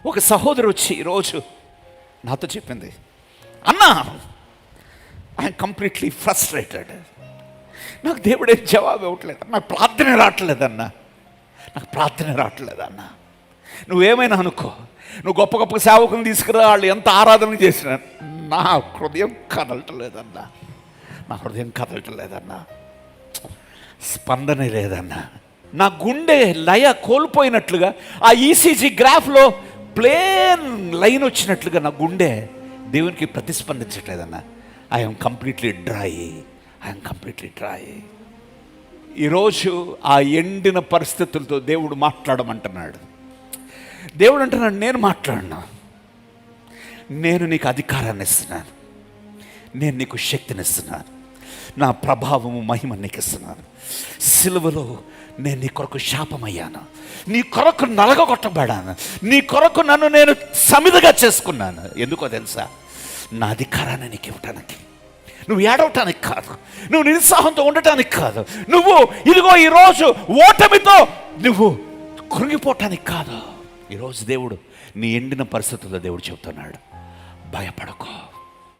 ఒక సహోదరు వచ్చి ఈరోజు నాతో చెప్పింది, అన్నా ఐఎమ్ కంప్లీట్లీ ఫ్రస్ట్రేటెడ్, నాకు దేవుడే జవాబు ఇవ్వట్లేదు, నాకు ప్రార్థన రావట్లేదన్నా, నాకు ప్రార్థన రావట్లేదన్నా. నువ్వేమైనా అనుకో, నువ్వు గొప్ప గొప్ప సేవకులను తీసుకురా, వాళ్ళు ఎంత ఆరాధన చేసినా నా హృదయం కదలటలేదన్నా, నా హృదయం కదలటలేదన్నా, స్పందన లేదన్నా. నా గుండె లయ కోల్పోయినట్లుగా, ఆ ఈసీజీ గ్రాఫ్లో ప్లేన్ లైన్ వచ్చినట్లుగా నా గుండె దేవునికి ప్రతిస్పందించట్లేదన్నా. I'm completely dry, I'm completely dry. ఈరోజు ఆ ఎండిన పరిస్థితులతో దేవుడు మాట్లాడమంటున్నాడు. దేవుడు అంటున్నాడు, నేను మాట్లాడినా, నేను నీకు అధికారాన్ని ఇస్తున్నాను, నేను నీకు శక్తిని ఇస్తున్నాను, నా ప్రభావము మహిమ నీకు ఇస్తున్నాను. సిలువలో నేను నీ కొరకు శాపమయ్యాను, నీ కొరకు నలగొట్టబడాను, నీ కొరకు నన్ను నేను సమిధగా చేసుకున్నాను. ఎందుకో తెలుసా? నా అధికారాన్ని నీకు ఇవ్వటానికి, నువ్వు ఏడవటానికి కాదు, నువ్వు నిరుత్సాహంతో ఉండటానికి కాదు, నువ్వు ఇదిగో ఈరోజు ఓటమితో నువ్వు కృంగిపోవటానికి కాదు. ఈరోజు దేవుడు నీ ఎండిన పరిస్థితుల్లో దేవుడు చెబుతున్నాడు, భయపడకో,